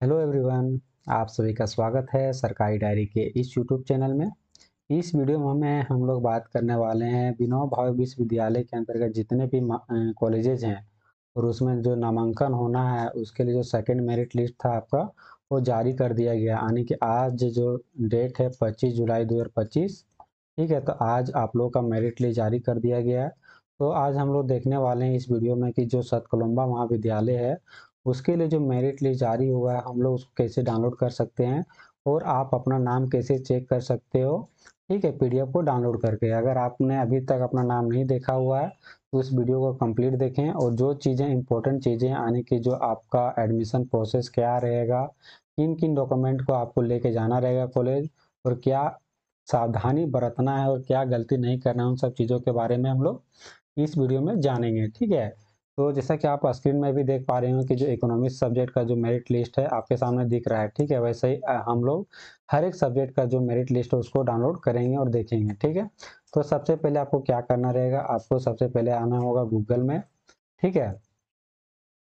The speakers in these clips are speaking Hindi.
Hello everyone. आप सभी का स्वागत है सरकारी डायरी के इस यूट्यूब चैनल में। इस वीडियो में हम लोग बात करने वाले हैं विनोबा भावे विश्वविद्यालय के अंतर्गत जितने भी कॉलेजेज हैं और उसमें जो नामांकन होना है उसके लिए जो सेकंड मेरिट लिस्ट था आपका वो जारी कर दिया गया। यानी कि आज जो डेट है 25 जुलाई 2025। ठीक है, तो आज आप लोग का मेरिट लिस्ट जारी कर दिया गया है। तो आज हम लोग देखने वाले हैं इस वीडियो में कि जो सतकोलम्बा महाविद्यालय है उसके लिए जो मेरिट लिस्ट जारी हुआ है हम लोग उसको कैसे डाउनलोड कर सकते हैं और आप अपना नाम कैसे चेक कर सकते हो। ठीक है, पीडीएफ को डाउनलोड करके अगर आपने अभी तक अपना नाम नहीं देखा हुआ है तो इस वीडियो को कंप्लीट देखें और जो चीज़ें इंपॉर्टेंट चीज़ें आने की जो आपका एडमिशन प्रोसेस क्या रहेगा, किन किन डॉक्यूमेंट को आपको लेके जाना रहेगा कॉलेज और क्या सावधानी बरतना है और क्या गलती नहीं करना है, उन सब चीज़ों के बारे में हम लोग इस वीडियो में जानेंगे। ठीक है, तो जैसा कि आप स्क्रीन में भी देख पा रहे हो कि जो इकोनॉमिक्स सब्जेक्ट का जो मेरिट लिस्ट है आपके सामने दिख रहा है। ठीक है, वैसे ही हम लोग हर एक सब्जेक्ट का जो मेरिट लिस्ट है उसको डाउनलोड करेंगे और देखेंगे। ठीक है, तो सबसे पहले आपको क्या करना रहेगा, आपको सबसे पहले आना होगा गूगल में। ठीक है,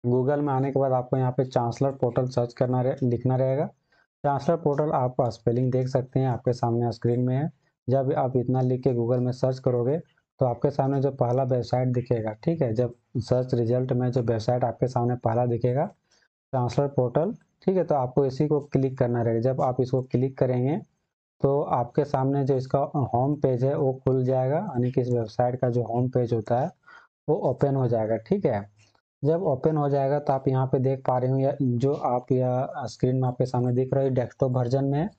गूगल में आने के बाद आपको यहाँ पे चांसलर पोर्टल सर्च करना लिखना रहेगा। चांसलर पोर्टल आप स्पेलिंग देख सकते हैं आपके सामने स्क्रीन में है। जब आप इतना लिख के गूगल में सर्च करोगे तो आपके सामने जो पहला वेबसाइट दिखेगा, ठीक है, जब सर्च रिजल्ट में जो वेबसाइट आपके सामने पहला दिखेगा चांसलर पोर्टल, ठीक है, तो आपको इसी को क्लिक करना रहेगा। जब आप इसको क्लिक करेंगे तो आपके सामने जो इसका होम पेज है वो खुल जाएगा। यानी कि इस वेबसाइट का जो होम पेज होता है वो ओपन हो जाएगा। ठीक है, जब ओपन हो जाएगा तो आप यहाँ पे देख पा रहे हो या जो आप या स्क्रीन में आपके सामने दिख रहा है डेस्कटॉप वर्जन में है।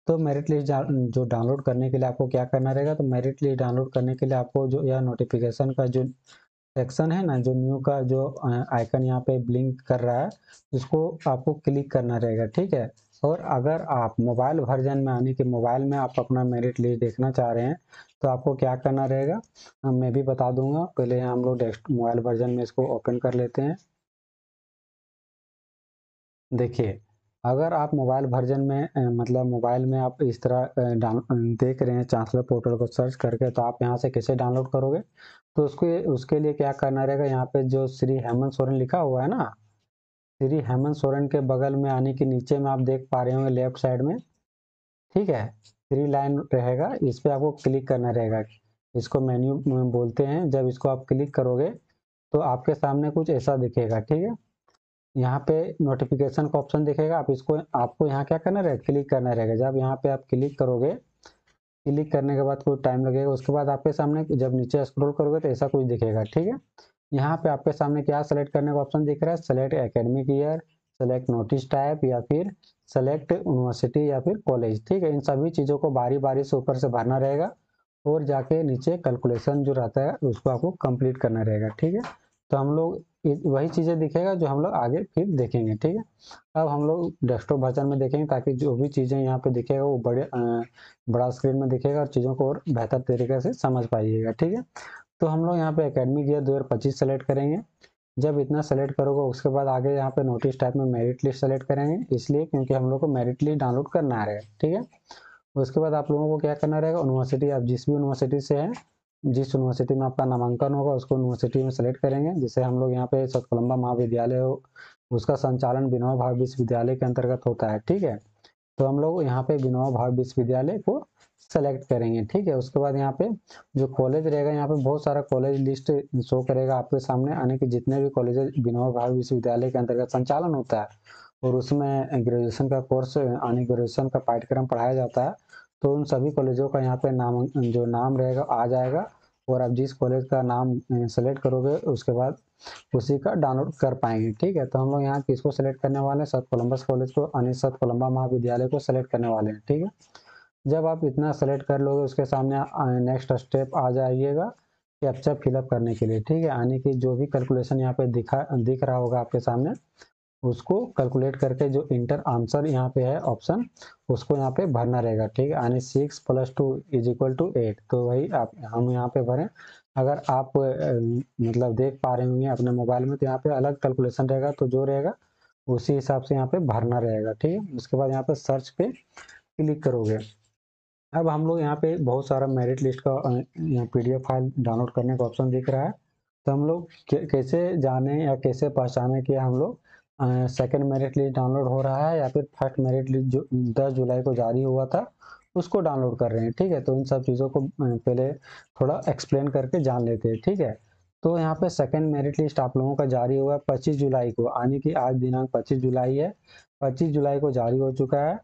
तो मेरिट लिस्ट जो डाउनलोड करने के लिए आपको क्या करना रहेगा, तो मेरिट लिस्ट डाउनलोड करने के लिए आपको जो यह नोटिफिकेशन का जो सेक्शन है ना, जो न्यू का जो आइकन यहाँ पे ब्लिंक कर रहा है इसको आपको क्लिक करना रहेगा। ठीक है, और अगर आप मोबाइल वर्जन में आने के मोबाइल में आप अपना मेरिट लिस्ट देखना चाह रहे हैं तो आपको क्या करना रहेगा, मैं भी बता दूंगा। पहले हम लोग डेस्क मोबाइल वर्जन में इसको ओपन कर लेते हैं। देखिए, अगर आप मोबाइल वर्जन में मतलब मोबाइल में आप इस तरह देख रहे हैं चांसलर पोर्टल को सर्च करके, तो आप यहाँ से कैसे डाउनलोड करोगे, तो उसको उसके लिए क्या करना रहेगा, यहाँ पे जो श्री हेमंत सोरेन लिखा हुआ है ना, श्री हेमंत सोरेन के बगल में आने के नीचे में आप देख पा रहे होंगे लेफ्ट साइड में। ठीक है, थ्री लाइन रहेगा, इस पे आपको क्लिक करना रहेगा। इसको मेन्यू में बोलते हैं। जब इसको आप क्लिक करोगे तो आपके सामने कुछ ऐसा दिखेगा। ठीक है, यहाँ पे नोटिफिकेशन का ऑप्शन दिखेगा, आप इसको आपको यहाँ क्या करना रहेगा, क्लिक करना रहेगा। जब यहाँ पे आप क्लिक करोगे, क्लिक करने के बाद कुछ टाइम लगेगा, उसके बाद आपके सामने जब नीचे स्क्रॉल करोगे तो ऐसा कुछ दिखेगा। ठीक है, यहाँ पे आपके सामने क्या सेलेक्ट करने का ऑप्शन दिख रहा है, select academic year, select notice type या फिर सेलेक्ट यूनिवर्सिटी या फिर कॉलेज। ठीक है, इन सभी चीज़ों को बारी बारी से ऊपर से भरना रहेगा और जाके नीचे कैलकुलेशन जो रहता है उसको आपको कंप्लीट करना रहेगा। ठीक है, तो हम लोग वही चीज़ें दिखेगा जो हम लोग आगे फिर देखेंगे। ठीक है, अब हम लोग डेस्कटॉप वर्जन में देखेंगे ताकि जो भी चीज़ें यहाँ पे दिखेगा वो बड़ा स्क्रीन में दिखेगा और चीज़ों को और बेहतर तरीके से समझ पाइएगा। ठीक है, तो हम लोग यहाँ पे एकेडमिक ईयर 2025 सेलेक्ट करेंगे। जब इतना सेलेक्ट करोगे उसके बाद आगे यहाँ पे नोटिस टाइप में मेरिट लिस्ट सेलेक्ट करेंगे, इसलिए क्योंकि हम लोग को मेरिट लिस्ट डाउनलोड करना है। ठीक है, उसके बाद आप लोगों को क्या करना रहेगा, यूनिवर्सिटी आप जिस भी यूनिवर्सिटी से हैं, जिस यूनिवर्सिटी में आपका नामांकन होगा उसको यूनिवर्सिटी में सेलेक्ट करेंगे। जैसे हम लोग यहाँ पे सतकोलम्बा महाविद्यालय हो, उसका संचालन विनोबा भावे विश्वविद्यालय के अंतर्गत होता है। ठीक है, तो हम लोग यहाँ पे विनोबा भावे विश्वविद्यालय को सेलेक्ट करेंगे। ठीक है, उसके बाद यहाँ पे जो कॉलेज रहेगा, यहाँ पे बहुत सारा कॉलेज लिस्ट शो करेगा आपके सामने, आने के जितने भी कॉलेज विनोबा भावे विश्वविद्यालय के अंतर्गत संचालन होता है और उसमें ग्रेजुएशन का कोर्स यानी ग्रेजुएशन का पाठ्यक्रम पढ़ाया जाता है, तो उन सभी कॉलेजों का यहाँ पे नाम जो नाम रहेगा आ जाएगा और आप जिस कॉलेज का नाम सेलेक्ट करोगे उसके बाद उसी का डाउनलोड कर पाएंगे। ठीक है, तो हम लोग यहाँ किसको सेलेक्ट करने वाले हैं, सत कोलम्बस कॉलेज को यानी सत कोलम्बा महाविद्यालय को सेलेक्ट करने वाले हैं। ठीक है, जब आप इतना सेलेक्ट कर लोगे उसके सामने नेक्स्ट स्टेप आ जाइएगा कैप्चा फिलअप करने के लिए। ठीक है, यानी कि जो भी कैलकुलेशन यहाँ पे दिख रहा होगा आपके सामने उसको कैलकुलेट करके जो इंटर आंसर यहाँ पे है ऑप्शन उसको यहाँ पे भरना रहेगा। ठीक है, यानी 6 + 2 = 8, तो वही आप हम यहाँ पे भरें। अगर आप मतलब देख पा रहे होंगे अपने मोबाइल में तो यहाँ पे अलग कैलकुलेशन रहेगा, तो जो रहेगा उसी हिसाब से यहाँ पे भरना रहेगा। ठीक है, उसके बाद यहाँ पे सर्च पे क्लिक करोगे। अब हम लोग यहाँ पे बहुत सारा मेरिट लिस्ट का पीडीएफ फाइल डाउनलोड करने का ऑप्शन दिख रहा है, तो हम लोग कैसे जाने या कैसे पहचाने कि हम लोग सेकंड मेरिट लिस्ट डाउनलोड हो रहा है या फिर फर्स्ट मेरिट लिस्ट जो 10 जुलाई को जारी हुआ था उसको डाउनलोड कर रहे हैं। ठीक है, तो इन सब चीज़ों को पहले थोड़ा एक्सप्लेन करके जान लेते हैं। ठीक है, तो यहाँ पे सेकंड मेरिट लिस्ट आप लोगों का जारी हुआ 25 जुलाई को, यानी कि आज दिनांक 25 जुलाई है, 25 जुलाई को जारी हो चुका है।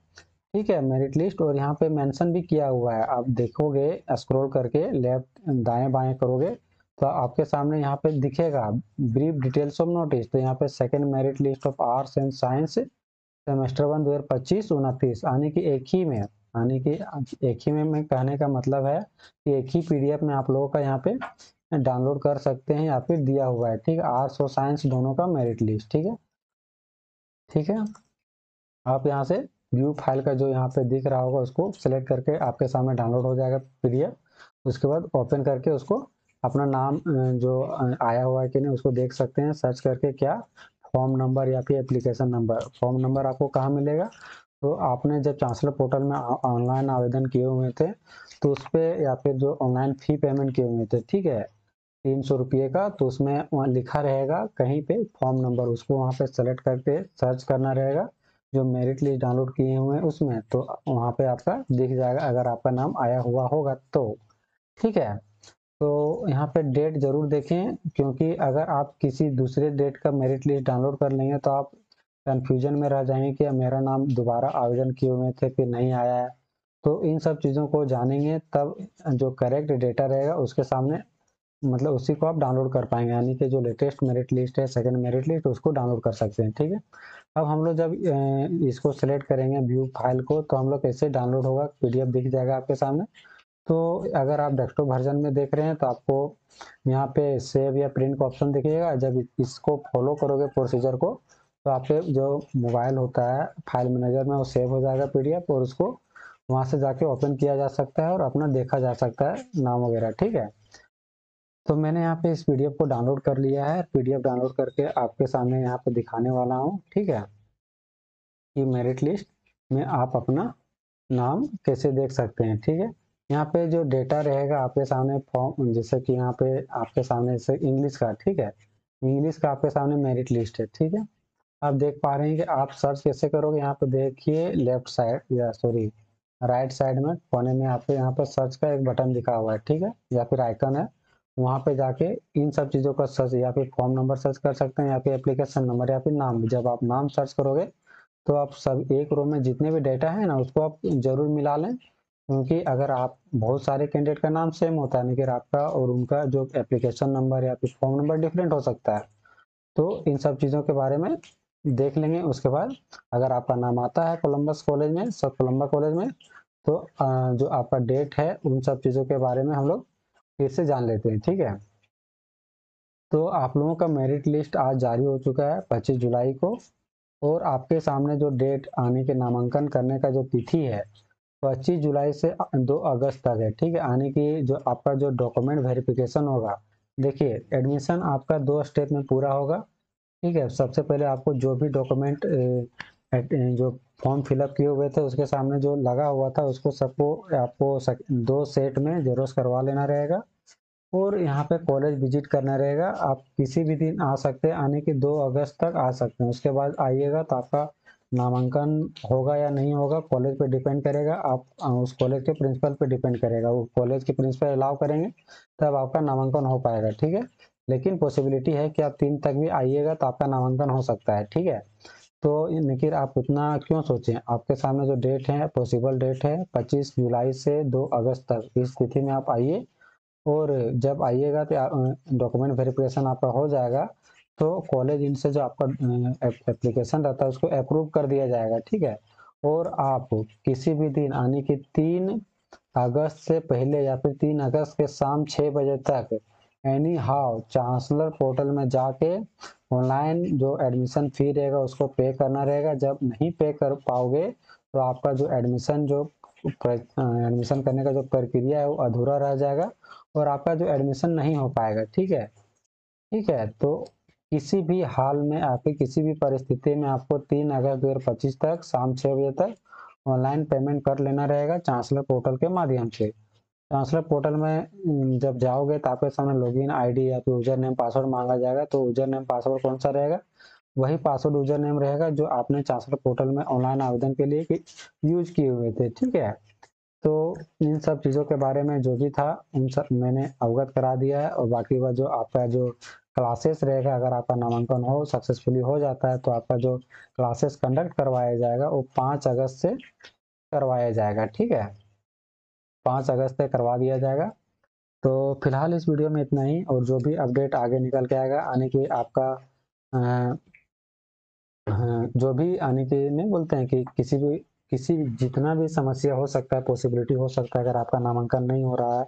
ठीक है, मेरिट लिस्ट, और यहाँ पे मेंशन भी किया हुआ है, आप देखोगे स्क्रॉल करके लेफ्ट दाएं बाएं करोगे तो आपके सामने यहाँ पे दिखेगा ब्रीफ डिटेल्स ऑफ नोटिस। तो यहाँ पे second merit list of arts and science semester 1 2025-29, यानी कि एक ही में, यानी कि एक ही में मैं कहने का मतलब है कि एक ही पीडीएफ में आप लोगों का यहाँ पे डाउनलोड कर सकते हैं या फिर दिया हुआ है। ठीक है, आर्ट्स और साइंस दोनों का मेरिट लिस्ट। ठीक है, ठीक है, आप यहाँ से व्यू फाइल का जो यहाँ पे दिख रहा होगा उसको सिलेक्ट करके आपके सामने डाउनलोड हो जाएगा पीडीएफ। उसके बाद ओपन करके उसको अपना नाम जो आया हुआ है कि नहीं उसको देख सकते हैं, सर्च करके क्या फॉर्म नंबर या फिर एप्लीकेशन नंबर। फॉर्म नंबर आपको कहाँ मिलेगा, तो आपने जब चांसलर पोर्टल में ऑनलाइन आवेदन किए हुए थे तो उस पर, या फिर जो ऑनलाइन फी पेमेंट किए हुए थे, ठीक है, 300 रुपये का, तो उसमें वहाँ लिखा रहेगा कहीं पे फॉर्म नंबर, उसको वहाँ पे सेलेक्ट करके सर्च करना रहेगा जो मेरिट लिस्ट डाउनलोड किए हुए हैं उसमें, तो वहाँ पे आपका दिख जाएगा अगर आपका नाम आया हुआ होगा तो। ठीक है, तो यहाँ पे डेट जरूर देखें, क्योंकि अगर आप किसी दूसरे डेट का मेरिट लिस्ट डाउनलोड कर लेंगे तो आप कंफ्यूजन में रह जाएंगे कि मेरा नाम दोबारा आवेदन किए हुए थे फिर नहीं आया है। तो इन सब चीज़ों को जानेंगे तब जो करेक्ट डेटा रहेगा उसके सामने, मतलब उसी को आप डाउनलोड कर पाएंगे, यानी कि जो लेटेस्ट मेरिट लिस्ट है सेकंड मेरिट लिस्ट उसको डाउनलोड कर सकते हैं। ठीक है, अब हम लोग जब इसको सेलेक्ट करेंगे व्यू फाइल को तो हम लोग कैसे डाउनलोड होगा, पीडीएफ दिख जाएगा आपके सामने। तो अगर आप डेस्कटॉप वर्जन में देख रहे हैं तो आपको यहाँ पे सेव या प्रिंट का ऑप्शन दिखेगा। जब इसको फॉलो करोगे प्रोसीजर को तो आपके जो मोबाइल होता है फाइल मैनेजर में वो सेव हो जाएगा पीडीएफ, और उसको वहां से जाके ओपन किया जा सकता है और अपना देखा जा सकता है नाम वगैरह। ठीक है, तो मैंने यहाँ पे इस पीडीएफ को डाउनलोड कर लिया है, पीडीएफ डाउनलोड करके आपके सामने यहाँ पे दिखाने वाला हूँ। ठीक है, कि मेरिट लिस्ट में आप अपना नाम कैसे देख सकते हैं। ठीक है, यहाँ पे जो डेटा रहेगा आपके सामने फॉर्म, जैसे कि यहाँ पे आपके सामने जैसे इंग्लिश का, ठीक है, इंग्लिश का आपके सामने मेरिट लिस्ट है। ठीक है, आप देख पा रहे हैं कि आप सर्च कैसे करोगे, यहाँ पे देखिए लेफ्ट साइड या सॉरी राइट साइड में कोने में आपको यहाँ पर सर्च का एक बटन दिखा हुआ है। ठीक है, या फिर आइकन है, वहाँ पे जाके इन सब चीज़ों का सर्च या फिर फॉर्म नंबर सर्च कर सकते हैं या फिर एप्लीकेशन नंबर या फिर नाम। जब आप नाम सर्च करोगे तो आप सब एक रो में जितने भी डेटा है ना उसको आप जरूर मिला लें, क्योंकि अगर आप बहुत सारे कैंडिडेट का नाम सेम होता है लेकिन आपका और उनका जो एप्लीकेशन नंबर या फिर फॉर्म नंबर डिफरेंट हो सकता है। तो इन सब चीज़ों के बारे में देख लेंगे। उसके बाद अगर आपका नाम आता है कोलंबस कॉलेज में, सब कोलंबा कॉलेज में, तो जो आपका डेट है उन सब चीज़ों के बारे में हम लोग फिर से जान लेते हैं। ठीक है, तो आप लोगों का मेरिट लिस्ट आज जारी हो चुका है 25 जुलाई को, और आपके सामने जो डेट आने के नामांकन करने का जो तिथि है 25 जुलाई से 2 अगस्त तक है। ठीक है, आने की जो आपका जो डॉक्यूमेंट वेरिफिकेशन होगा, देखिए एडमिशन आपका 2 स्टेप में पूरा होगा। ठीक है, सबसे पहले आपको जो भी डॉक्यूमेंट जो फॉर्म फिलअप किए हुए थे उसके सामने जो लगा हुआ था उसको सबको आपको 2 सेट में जेरोक्स करवा लेना रहेगा, और यहाँ पे कॉलेज विजिट करना रहेगा। आप किसी भी दिन आ सकते हैं, आने के 2 अगस्त तक आ सकते हैं। उसके बाद आइएगा तो आपका नामांकन होगा या नहीं होगा कॉलेज पे डिपेंड करेगा, आप उस कॉलेज के प्रिंसिपल पे डिपेंड करेगा, वो कॉलेज के प्रिंसिपल अलाउ करेंगे तब आपका नामांकन हो पाएगा। ठीक है, लेकिन पॉसिबिलिटी है कि आप 3 तक भी आइएगा तो आपका नामांकन हो सकता है। ठीक है, तो लेकिन आप उतना क्यों सोचें, आपके सामने जो डेट है पॉसिबल डेट है 25 जुलाई से 2 अगस्त तक, इस तिथि में आप आइए, और जब आइएगा तो डॉक्यूमेंट वेरिफिकेशन आपका हो जाएगा तो कॉलेज इनसे जो आपका एप्लीकेशन रहता है उसको अप्रूव कर दिया जाएगा। ठीक है, और आप किसी भी दिन आने की 3 अगस्त से पहले या फिर 3 अगस्त के शाम 6 बजे तक एनी हाउ चांसलर पोर्टल में जाके ऑनलाइन जो एडमिशन फी रहेगा उसको पे करना रहेगा। जब नहीं पे कर पाओगे तो आपका जो एडमिशन करने का जो प्रक्रिया है वो अधूरा रह जाएगा और आपका जो एडमिशन नहीं हो पाएगा। ठीक है, ठीक है, तो किसी भी हाल में आपकी किसी भी परिस्थिति में आपको 3 अगस्त 2025 तक शाम 6 बजे तक ऑनलाइन पेमेंट कर लेना रहेगा चांसलर पोर्टल के माध्यम से। चांसलर पोर्टल में जब जाओगे तो आपके सामने लॉगिन आईडी या फिर यूजर नेम पासवर्ड मांगा जाएगा, तो यूजर नेम पासवर्ड कौन सा रहेगा, वही पासवर्ड यूजर नेम रहेगा जो आपने चांसलर पोर्टल में ऑनलाइन आवेदन के लिए यूज किए हुए थे। ठीक है, तो इन सब चीज़ों के बारे में जो भी था उन सब मैंने अवगत करा दिया है। और बाकी वह जो आपका जो क्लासेस रहेगा, अगर आपका नामांकन हो सक्सेसफुली हो जाता है तो आपका जो क्लासेस कंडक्ट करवाया जाएगा वो 5 अगस्त से करवाया जाएगा। ठीक है, 5 अगस्त से करवा दिया जाएगा। तो फिलहाल इस वीडियो में इतना ही, और जो भी अपडेट आगे निकल के आएगा आने की आपका हाँ, जो भी आने के नहीं बोलते हैं कि किसी भी जितना भी समस्या हो सकता है, पॉसिबिलिटी हो सकता है, अगर आपका नामांकन नहीं हो रहा है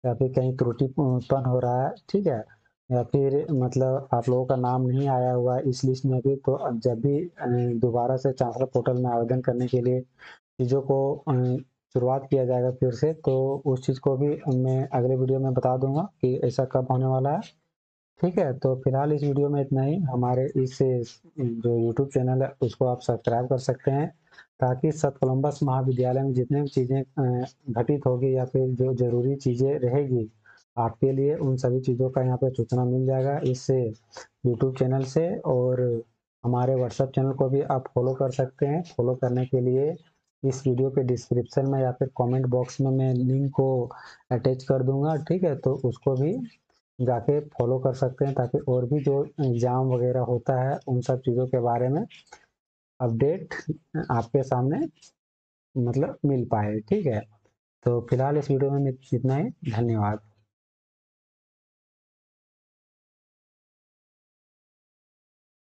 या फिर कहीं त्रुटि उत्पन्न हो रहा है, ठीक है, या फिर मतलब आप लोगों का नाम नहीं आया हुआ है इस लिस्ट में भी, तो अब जब भी दोबारा से चांसलर पोर्टल में आवेदन करने के लिए चीज़ों को शुरुआत किया जाएगा फिर से, तो उस चीज़ को भी मैं अगले वीडियो में बता दूंगा कि ऐसा कब होने वाला है। ठीक है, तो फिलहाल इस वीडियो में इतना ही। हमारे इस जो यूट्यूब चैनल है उसको आप सब्सक्राइब कर सकते हैं, ताकि सत कोलम्बस महाविद्यालय में जितने भी चीज़ें घटित होगी या फिर जो ज़रूरी चीज़ें रहेगी आपके लिए, उन सभी चीज़ों का यहाँ पे सूचना मिल जाएगा इस यूट्यूब चैनल से। और हमारे व्हाट्सएप चैनल को भी आप फॉलो कर सकते हैं। फॉलो करने के लिए इस वीडियो के डिस्क्रिप्शन में या फिर कमेंट बॉक्स में मैं लिंक को अटैच कर दूंगा। ठीक है, तो उसको भी जाके फॉलो कर सकते हैं, ताकि और भी जो एग्ज़ाम वगैरह होता है उन सब चीज़ों के बारे में अपडेट आपके सामने मतलब मिल पाए। ठीक है, तो फिलहाल इस वीडियो में इतना ही। धन्यवाद।